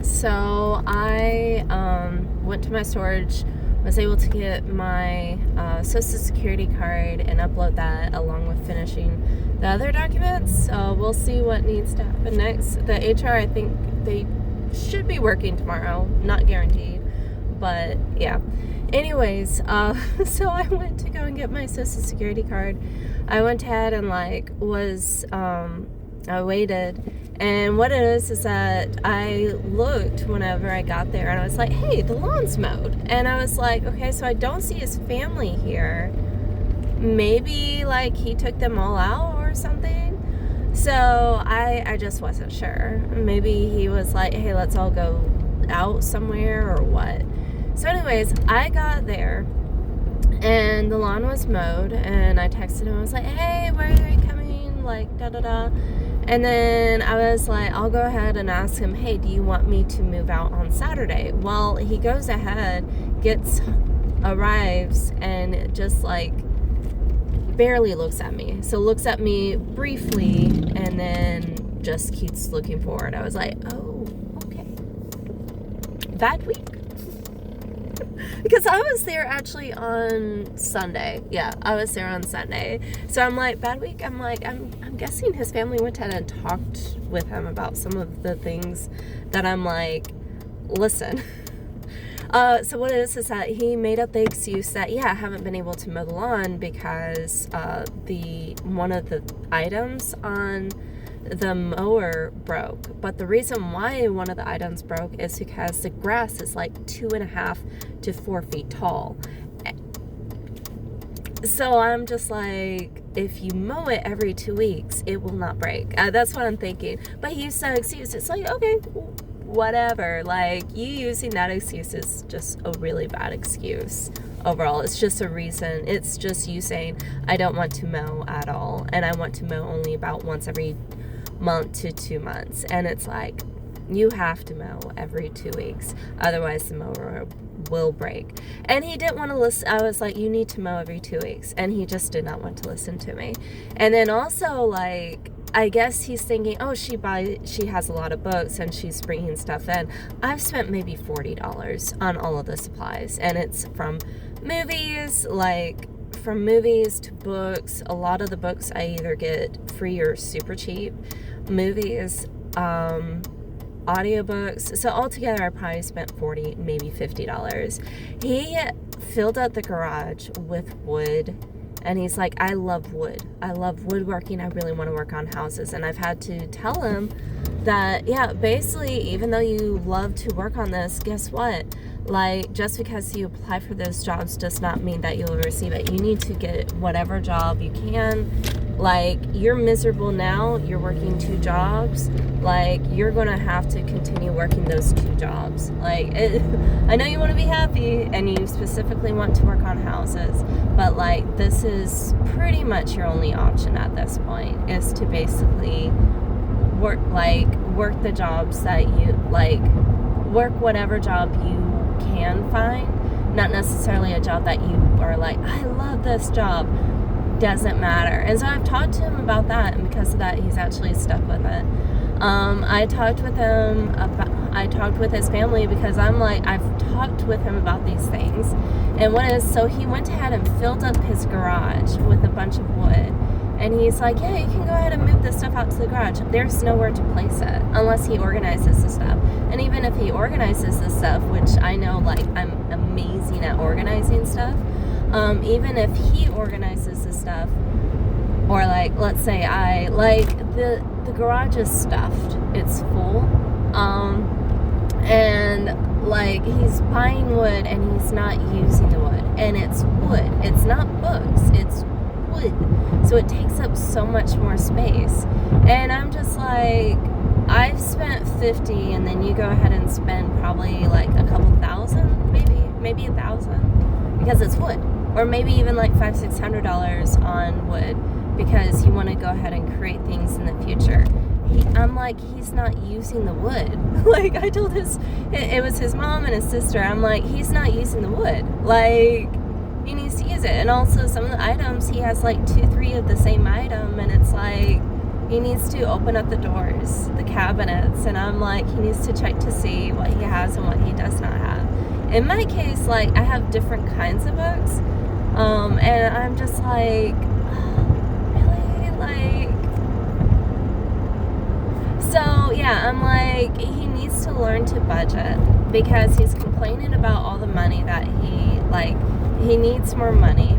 So I went to my storage, was able to get my Social Security card and upload that along with finishing the other documents. So we'll see what needs to happen next. The HR, I think they should be working tomorrow, not guaranteed, but yeah. Anyways, so I went to go and get my Social Security card. I went ahead and I waited, and what it is that I looked whenever I got there, and I was like, hey, the lawn's mowed. And I was like, okay, so I don't see his family here. Maybe like he took them all out or something. So I just wasn't sure. Maybe he was like, hey, let's all go out somewhere or what. So anyways, I got there and the lawn was mowed, and I texted him. I was like, hey, where are you coming? Like, da-da-da. And then I was like, I'll go ahead and ask him, hey, do you want me to move out on Saturday? Well, he goes ahead, arrives, and just like barely looks at me. So looks at me briefly and then just keeps looking forward. I was like, oh, okay. Bad week. Because I was there actually on Sunday. Yeah, I was there on Sunday. So I'm like, bad week? I'm like, I'm guessing his family went ahead and talked with him about some of the things that I'm like, listen. So what it is that he made up the excuse that, yeah, I haven't been able to mow the lawn because one of the items on the mower broke. But the reason why one of the items broke is because the grass is like 2.5 to 4 feet tall. So I'm just like, if you mow it every 2 weeks, it will not break. That's what I'm thinking. But he used that excuse. It's like, okay, whatever. Like, you using that excuse is just a really bad excuse overall. It's just a reason. It's just you saying, I don't want to mow at all, and I want to mow only about once every month to 2 months. And it's like, you have to mow every 2 weeks, otherwise the mower will break. And he didn't want to listen. I was like, you need to mow every 2 weeks, and he just did not want to listen to me. And then also, like, I guess he's thinking, oh, she has a lot of books and she's bringing stuff in. I've spent maybe $40 on all of the supplies, and it's from movies to books. A lot of the books I either get free or super cheap. Movies, audiobooks. So altogether, I probably spent $40, maybe $50. He filled up the garage with wood, and he's like, I love wood. I love woodworking. I really want to work on houses. And I've had to tell him that, yeah, basically, even though you love to work on this, guess what? Like, just because you apply for those jobs does not mean that you'll receive it. You need to get whatever job you can. Like, you're miserable now, you're working 2 jobs, like, you're gonna have to continue working those 2 jobs. Like, I know you want to be happy, and you specifically want to work on houses, but, like, this is pretty much your only option at this point, is to basically work the jobs that you, like, work whatever job you can find, not necessarily a job that you are like, I love this job. Doesn't matter. And so I've talked to him about that, and because of that, he's actually stuck with it. I talked with his family, because I'm like, I've talked with him about these things. And so he went ahead and filled up his garage with a bunch of wood. And he's like, yeah, you can go ahead and move this stuff out to the garage. There's nowhere to place it unless he organizes the stuff. And even if he organizes the stuff, which I know, like, I'm amazing at organizing stuff, even if he organizes the stuff, or like, let's say the garage is stuffed, it's full, and like, he's buying wood and he's not using the wood, and it's wood, it's not books, it's wood, so it takes up so much more space. And I'm just like, I've spent $50, and then you go ahead and spend probably like a couple thousand, maybe $1,000, because it's wood. Or maybe even like $500-$600 on wood, because you want to go ahead and create things in the future. I'm like, he's not using the wood. Like, I told it was his mom and his sister. I'm like, he's not using the wood. Like, he needs to use it. And also, some of the items, he has like 2-3 of the same item, and it's like, He needs to open up the doors, the cabinets, and I'm like, he needs to check to see what he has and what he does not have. In my case, like, I have different kinds of books, and I'm just like, really? Like, so, yeah, I'm like, he needs to learn to budget, because he's complaining about all the money that he needs more money,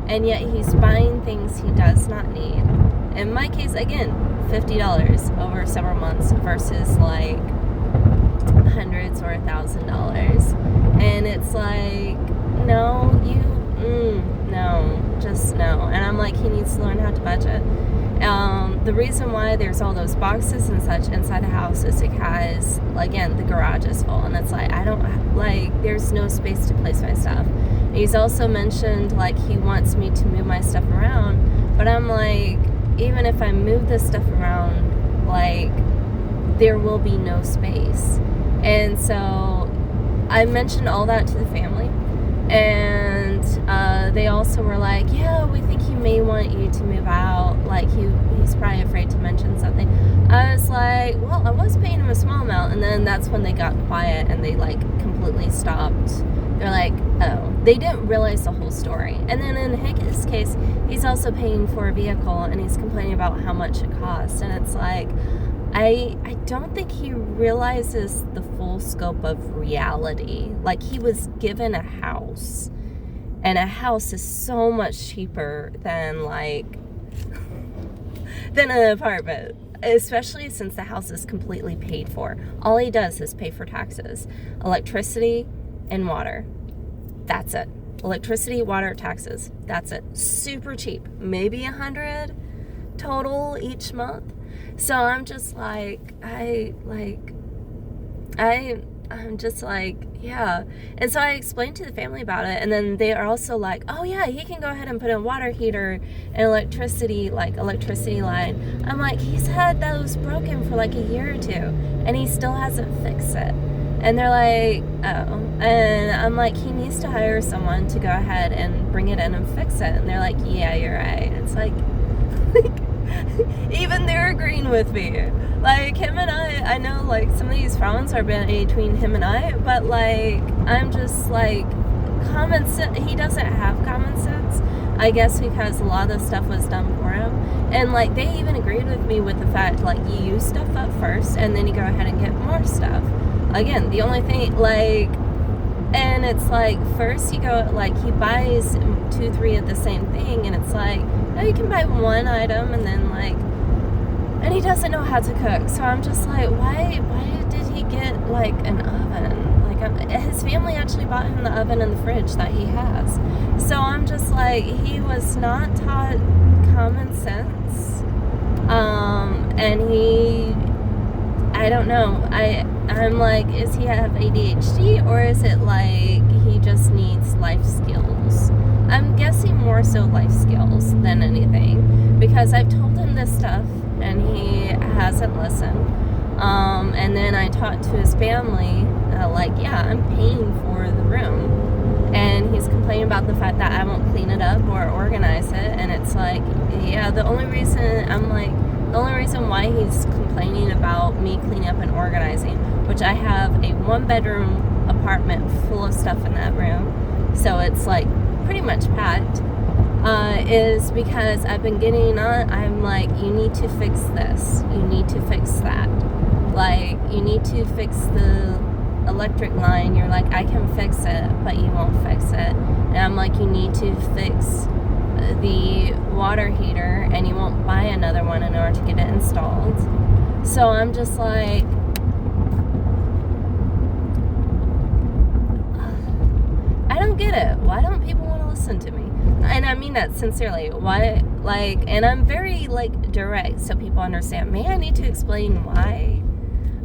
and yet he's buying things he does not need. In my case, again, $50 over several months versus like hundreds or $1,000. And it's like, no, no, just no. And I'm like, he needs to learn how to budget. The reason why there's all those boxes and such inside the house is because, again, the garage is full, and it's like, there's no space to place my stuff. He's also mentioned, like, he wants me to move my stuff around, but I'm like, even if I move this stuff around, like, there will be no space. And so I mentioned all that to the family, and they also were like, yeah, we think he may want you to move out, like, he's probably afraid to mention something. I was like, well, I was paying him a small amount, and then that's when they got quiet and they, like, completely stopped. They're like, oh, they didn't realize the whole story. And then in his case, he's also paying for a vehicle, and he's complaining about how much it costs. And it's like, I don't think he realizes the full scope of reality. Like, he was given a house, and a house is so much cheaper than, like, than an apartment, especially since the house is completely paid for. All he does is pay for taxes, electricity, and water. That's it. Electricity, water, taxes. That's it. Super cheap. Maybe $100 total each month. So I'm just like, I'm just like, yeah. And so I explained to the family about it, and then they are also like, oh yeah, he can go ahead and put in a water heater and electricity line. I'm like, he's had those broken for like a year or two, and he still hasn't fixed it. And they're like, oh. And I'm like, he needs to hire someone to go ahead and bring it in and fix it. And they're like, yeah, you're right. It's like even they're agreeing with me. Like, him and I know, like, some of these problems are between him and I, but, like, I'm just, like, common sense. He doesn't have common sense, I guess, because a lot of the stuff was done for him. And, like, they even agreed with me with the fact, like, you use stuff up first, and then you go ahead and get more stuff. Again, the only thing, like, and it's like, first you go, like, he buys 2-3 of the same thing, and it's like, no, you can buy one item, and then, like, and he doesn't know how to cook. So I'm just like, why did he get, like, an oven? Like, his family actually bought him the oven and the fridge that he has. So I'm just like, he was not taught common sense. And I don't know. I'm like, is he have ADHD, or is it like he just needs life skills? I'm guessing more so life skills than anything, because I've told him this stuff and he hasn't listened. And then I talked to his family, like, yeah, I'm paying for the room, and he's complaining about the fact that I won't clean it up or organize it. And it's like, yeah, the only reason why he's complaining about me cleaning up and organizing, which I have a 1-bedroom apartment full of stuff in that room, so it's like pretty much packed, is because I've been getting on. I'm like, you need to fix this, you need to fix that, like, you need to fix the electric line. You're like, I can fix it, but you won't fix it. And I'm like, you need to fix the water heater, and you won't buy another one in order to get it installed. So I'm just like, I don't get it. Why don't people want to listen to me? And I mean that sincerely. Why, like, and I'm very, like, direct so people understand. May I need to explain why?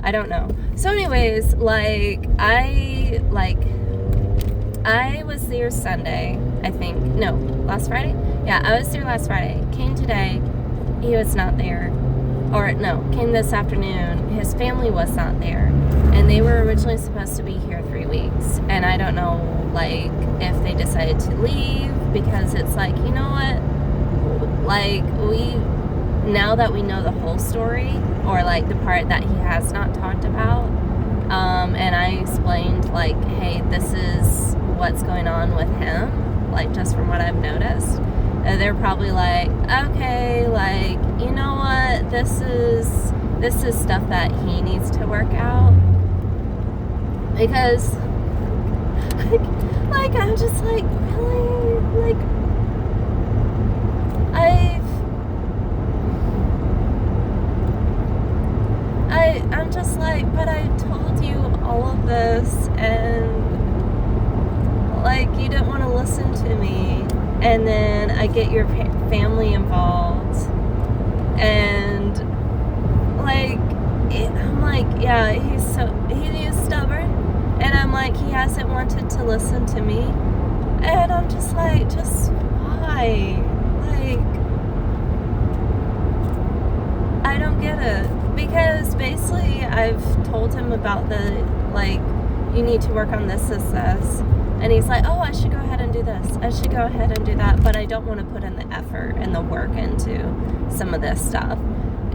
I don't know. So anyways, like, I was there Sunday, I think. No, last Friday? Yeah, I was there last Friday. Came today. He was not there. Or, no, came this afternoon. His family was not there. And they were originally supposed to be here 3 weeks. And I don't know, like, if they decided to leave, because it's like, you know what? Like, now that we know the whole story, or like the part that he has not talked about, and I explained like, hey, this is what's going on with him, like just from what I've noticed, they're probably like, okay, like, you know what, this is stuff that he needs to work out, because like I'm just like, really, like I'm just like, but I told you all of this, and like you didn't want to listen to me, and then I get your family involved, and like I'm like, yeah, he is stubborn, and I'm like, he hasn't wanted to listen to me, and I'm just like, just why? Like, I don't get it. Because basically I've told him about the, like, you need to work on this. And he's like, oh, I should go ahead and do this. I should go ahead and do that. But I don't want to put in the effort and the work into some of this stuff.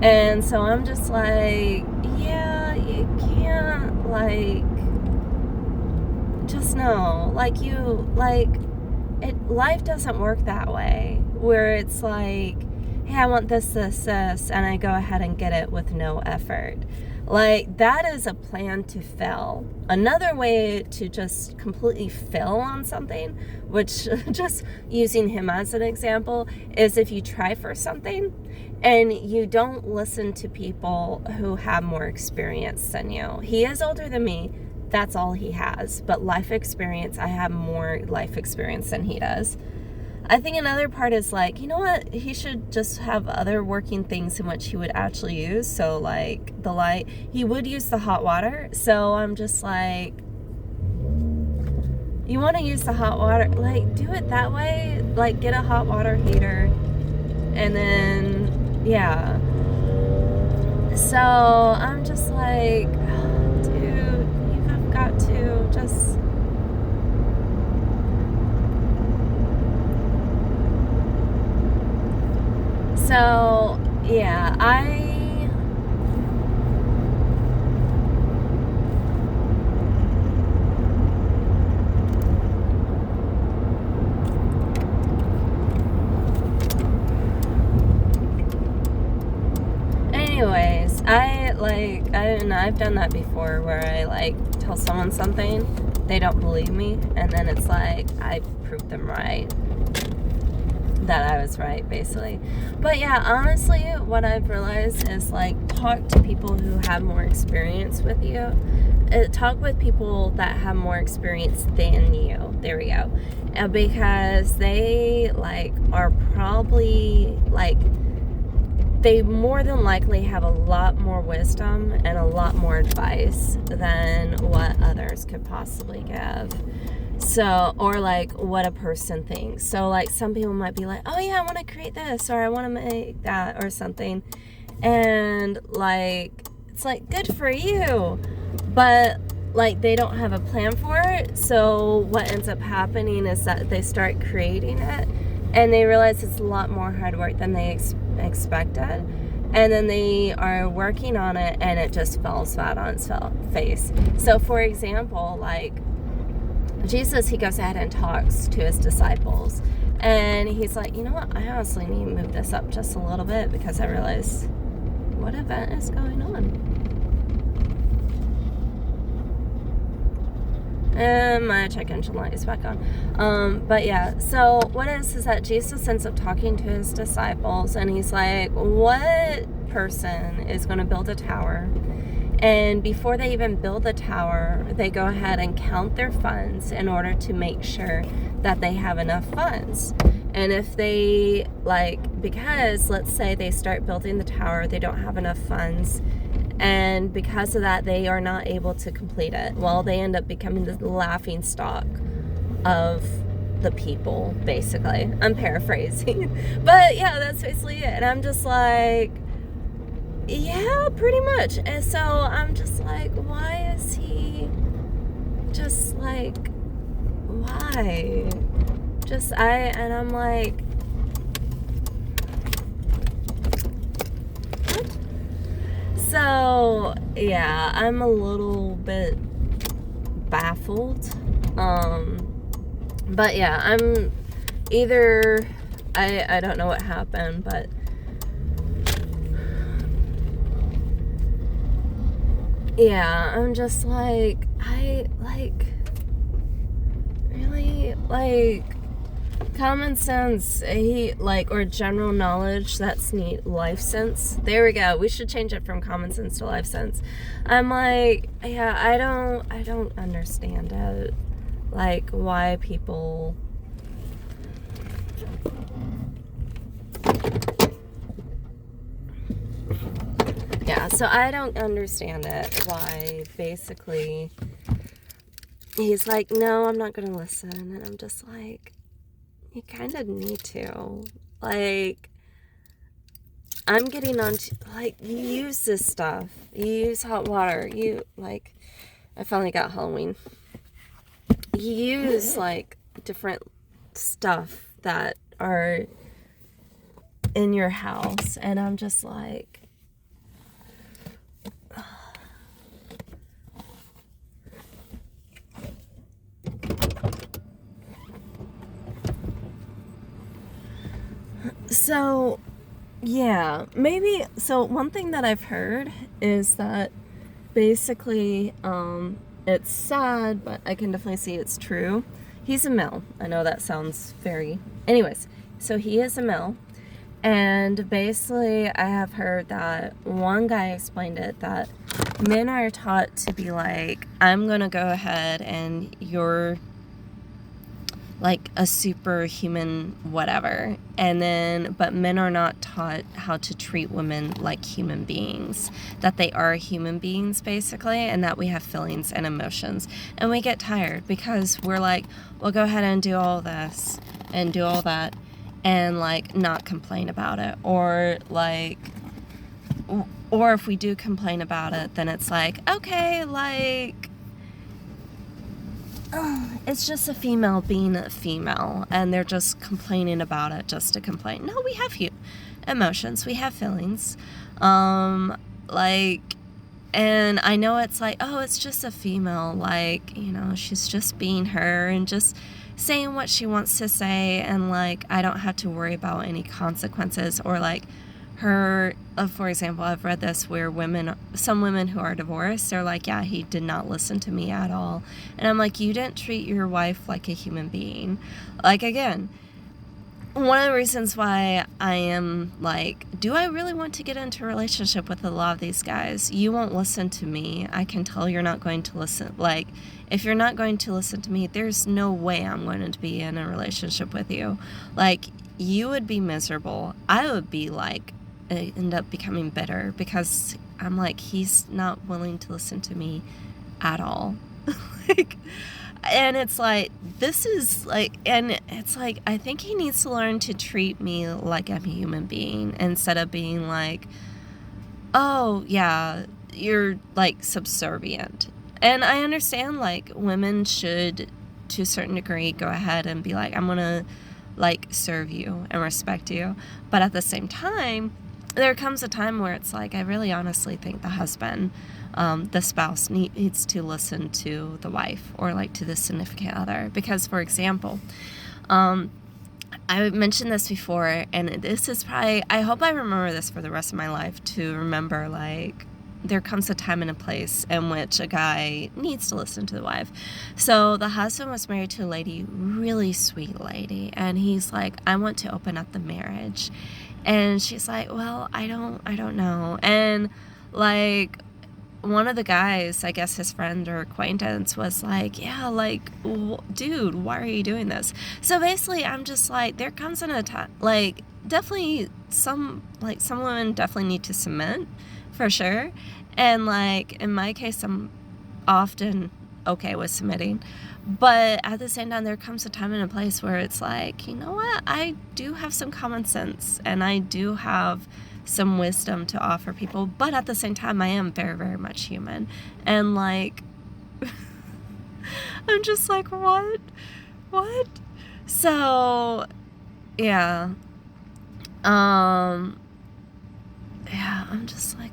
And so I'm just like, yeah, you can't, like, just know. Like, life doesn't work that way. Where it's like, hey, I want this, and I go ahead and get it with no effort. Like, that is a plan to fail. Another way to just completely fail on something, which just using him as an example, is if you try for something and you don't listen to people who have more experience than you. He is older than me. That's all he has. But life experience, I have more life experience than he does. I think another part is like, you know what, he should just have other working things in which he would actually use. So like the light, he would use the hot water. So I'm just like, you want to use the hot water, like do it that way, like get a hot water heater, and then yeah. So I'm just like, dude, you've got to just. So, yeah, anyways, I've done that before where I like tell someone something, they don't believe me, and then it's like, I proved them right. That I was right, basically. But yeah, honestly, what I've realized is like, talk to people who have more experience with you. Talk with people that have more experience than you. There we go. Because they like are probably like, they more than likely have a lot more wisdom and a lot more advice than what others could possibly give. So, or like what a person thinks. So like some people might be like, oh yeah, I want to create this, or I want to make that, or something. And like, it's like, good for you. But like they don't have a plan for it. So what ends up happening is that they start creating it and they realize it's a lot more hard work than they expected. And then they are working on it and it just falls flat on its face. So for example, like, Jesus, he goes ahead and talks to his disciples, and he's like, you know what, I honestly need to move this up just a little bit because I realize what event is going on. And my check engine light is back on. But yeah, so what is that Jesus ends up talking to his disciples, and he's like, what person is going to build a tower? And before they even build the tower, they go ahead and count their funds in order to make sure that they have enough funds. And if they, like, because let's say they start building the tower, they don't have enough funds, and because of that, they are not able to complete it. Well, they end up becoming the laughing stock of the people, basically. I'm paraphrasing. But yeah, that's basically it. And I'm just like, yeah, pretty much. And so I'm just like, why is he just like, why? And I'm like, So, yeah, I'm a little bit baffled. But yeah, I'm either, I don't know what happened, but yeah, I'm just like, really, common sense, or general knowledge, that's neat, life sense. There we go. We should change it from common sense to life sense. I'm like, yeah, I don't understand it. Like, why people... Yeah, so I don't understand it, why basically he's like, no, I'm not gonna listen. And I'm just like, you kind of need to. Like, I'm getting on to, you use this stuff. You use hot water. I finally got Halloween. You use, different stuff that are in your house. And I'm just like, so, yeah, maybe, so one thing that I've heard is that basically, it's sad, but I can definitely see it's true. He's a male. I know that sounds very... Anyways, so he is a male. And basically, I have heard that one guy explained it, that men are taught to be like, I'm going to go ahead and you're like a superhuman whatever. But men are not taught how to treat women like human beings. That they are human beings, basically, and that we have feelings and emotions. And we get tired because we're like, well, go ahead and do all this and do all that and, not complain about it. Or if we do complain about it, then it's like, okay, it's just a female being a female, and they're just complaining about it just to complain. No, we have emotions, we have feelings, and I know it's like, oh, it's just a female, she's just being her and just saying what she wants to say, and I don't have to worry about any consequences, or her, for example, I've read this where some women who are divorced, they're like, yeah, he did not listen to me at all. And I'm like, you didn't treat your wife like a human being. Again, one of the reasons why I am do I really want to get into a relationship with a lot of these guys? You won't listen to me. I can tell you're not going to listen. If you're not going to listen to me, there's no way I'm going to be in a relationship with you. You would be miserable. I would be end up becoming bitter because I'm he's not willing to listen to me at all. And it's this is and it's I think he needs to learn to treat me like I'm a human being instead of being oh yeah, you're subservient. And I understand women should to a certain degree go ahead and be I'm gonna serve you and respect you, but at the same time there comes a time where it's I really honestly think the husband, the spouse needs to listen to the wife or to the significant other. Because, for example, I mentioned this before, and this is probably, I hope I remember this for the rest of my life, to remember there comes a time and a place in which a guy needs to listen to the wife. So the husband was married to a lady, really sweet lady, and he's I want to open up the marriage. And she's well, I don't know. And one of the guys, I guess his friend or acquaintance, was yeah, dude, why are you doing this? So basically, I'm just there comes in a time, definitely some women definitely need to submit, for sure. And in my case, I'm often okay with submitting. But at the same time, there comes a time and a place where it's you know what? I do have some common sense, and I do have some wisdom to offer people. But at the same time, I am very, very much human. And I'm just what? What? So, yeah. Yeah, I'm just what?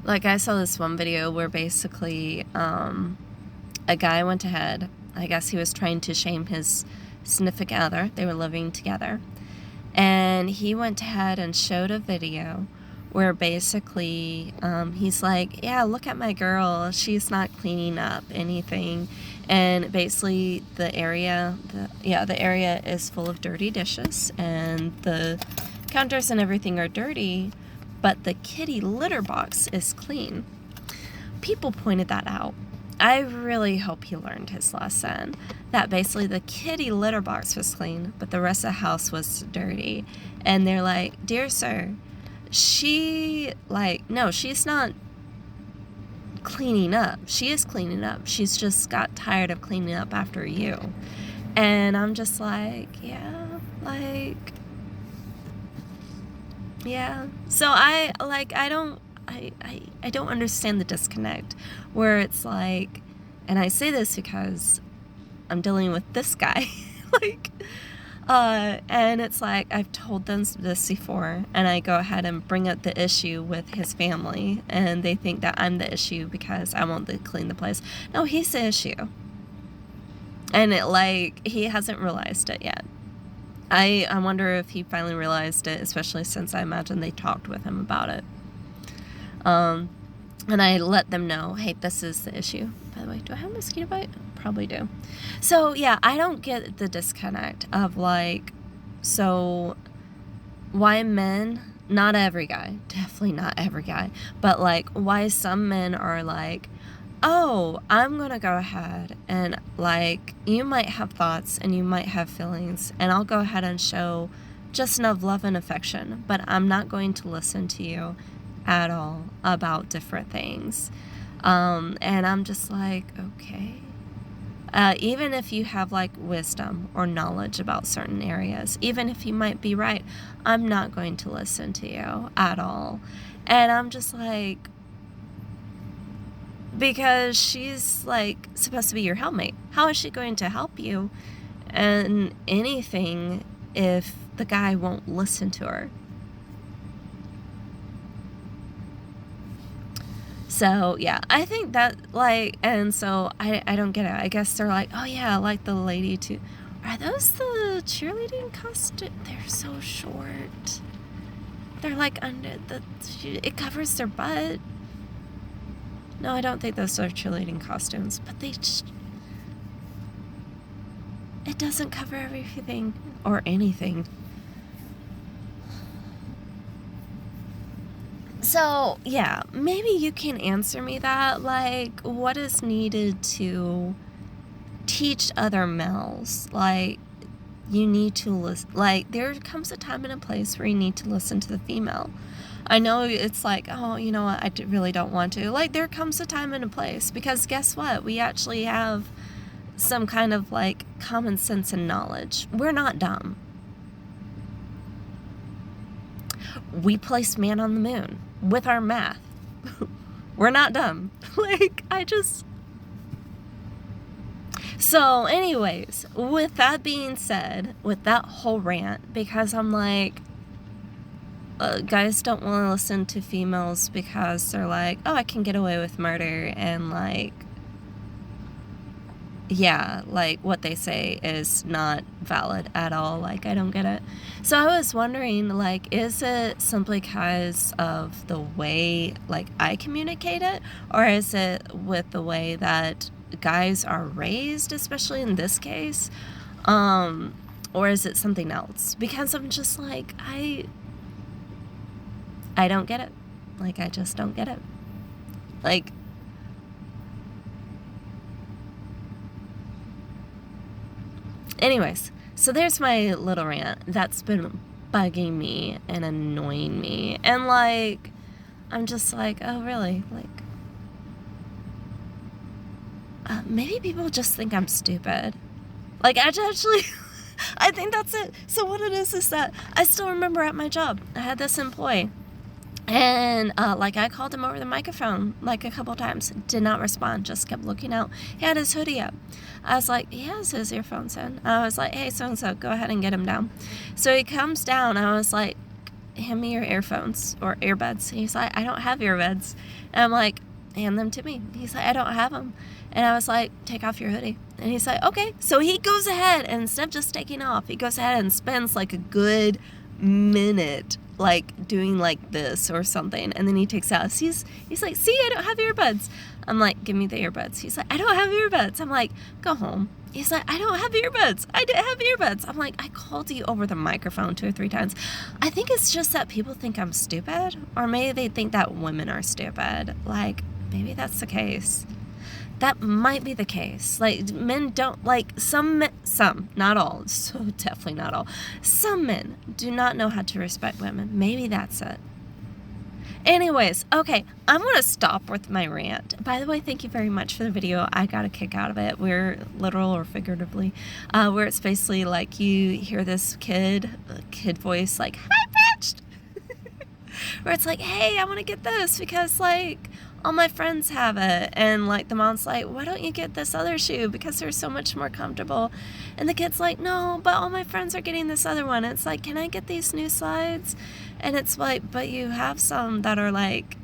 Like, I saw this one video where basically a guy went ahead. I guess he was trying to shame his significant other. They were living together. And he went ahead and showed a video where basically he's like, yeah, look at my girl. She's not cleaning up anything. And basically the area is full of dirty dishes. And the counters and everything are dirty. But the kitty litter box is clean. People pointed that out. I really hope he learned his lesson. That basically the kitty litter box was clean, but the rest of the house was dirty. And they're like, dear sir, she's not cleaning up. She is cleaning up. She's just got tired of cleaning up after you. And I'm just like, yeah. So I don't understand the disconnect where it's like, and I say this because I'm dealing with this guy, and it's like, I've told them this before, and I go ahead and bring up the issue with his family, and they think that I'm the issue because I want to clean the place. No, he's the issue. And he hasn't realized it yet. I wonder if he finally realized it, especially since I imagine they talked with him about it. And I let them know, hey, this is the issue. By the way, do I have a mosquito bite? Probably do. So, yeah, I don't get the disconnect of, so why men, not every guy, definitely not every guy, but, why some men are like, oh, I'm going to go ahead and, you might have thoughts and you might have feelings, and I'll go ahead and show just enough love and affection, but I'm not going to listen to you at all about different things. And I'm just like, okay. Even if you have, wisdom or knowledge about certain areas, even if you might be right, I'm not going to listen to you at all. And I'm just like, because she's supposed to be your helpmate. How is she going to help you in anything if the guy won't listen to her? So yeah, I think that and so I don't get it. I guess they're like, oh yeah, the lady too. Are those the cheerleading costumes? They're so short. They're under it covers their butt. No, I don't think those are cheerleading costumes, but it doesn't cover everything or anything. So, yeah, maybe you can answer me that, what is needed to teach other males? You need to listen, there comes a time and a place where you need to listen to the female. I know it's oh, you know what, I really don't want to. There comes a time and a place, because guess what? We actually have some kind of, common sense and knowledge. We're not dumb. We placed man on the moon with our math. We're not dumb. So, anyways, with that being said, with that whole rant, because I'm guys don't want to listen to females because they're oh, I can get away with murder, and what they say is not valid at all. I don't get it. So I was wondering, is it simply because of the way, I communicate it, or is it with the way that guys are raised, especially in this case, or is it something else? Because I'm just I don't get it. I just don't get it. Anyways, so there's my little rant that's been bugging me and annoying me. And I'm just oh, really? Maybe people just think I'm stupid. I actually, I think that's it. So what it is that I still remember at my job, I had this employee. And like I called him over the microphone like a couple times, did not respond, just kept looking out. He had his hoodie up. I was like, he has his earphones in. I was like, hey, so-and-so, go ahead and get him down. So he comes down. I was like, hand me your earphones or earbuds. He's like, I don't have earbuds. And I'm like, hand them to me. He's like, I don't have them. And I was like, take off your hoodie. And he's like, okay. So he goes ahead, and instead of just taking off, he goes ahead and spends like a good minute like doing like this or something, and then he takes out. He's like, see, I don't have earbuds. I'm like, give me the earbuds. He's like, I don't have earbuds. I'm like, go home. He's like, I don't have earbuds. I don't have earbuds. I'm like, I called you over the microphone 2 or 3 times. I think it's just that people think I'm stupid, or maybe they think that women are stupid. Like, maybe that's the case. That might be the case. Like, men don't, like, some, not all, so definitely not all. Some men do not know how to respect women. Maybe that's it. Anyways, okay, I'm going to stop with my rant. By the way, thank you very much for the video. I got a kick out of it. We're literal or figuratively, where it's basically like you hear this kid voice like, high-pitched, where it's like, hey, I want to get this because, like, all my friends have it. And like the mom's like, why don't you get this other shoe, because they're so much more comfortable. And the kid's like, no, but all my friends are getting this other one. It's like, can I get these new slides? And it's like, but you have some that are like,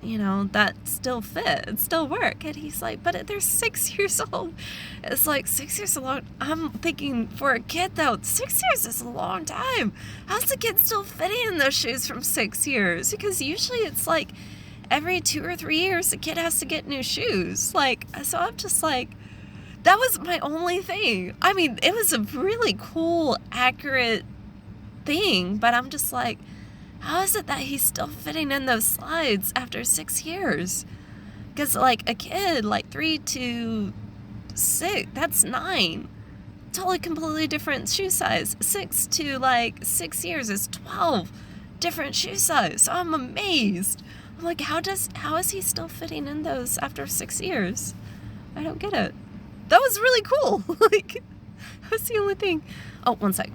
you know, that still fit and still work. And he's like, but they're 6 years old. It's like, 6 years is a long. I'm thinking, for a kid though, 6 years is a long time. How's the kid still fitting in those shoes from 6 years? Because usually it's like every 2 or 3 years the kid has to get new shoes. Like, so I'm just like, that was my only thing. I mean, it was a really cool, accurate thing, but I'm just like, how is it that he's still fitting in those slides after 6 years? Because like a kid, like 3 to 6, that's 9. Totally completely different shoe size. 6 to like 6 years is 12 different shoe size. So I'm amazed. I'm like, how is he still fitting in those after 6 years? I don't get it. That was really cool. Like, that was the only thing. Oh, one sec.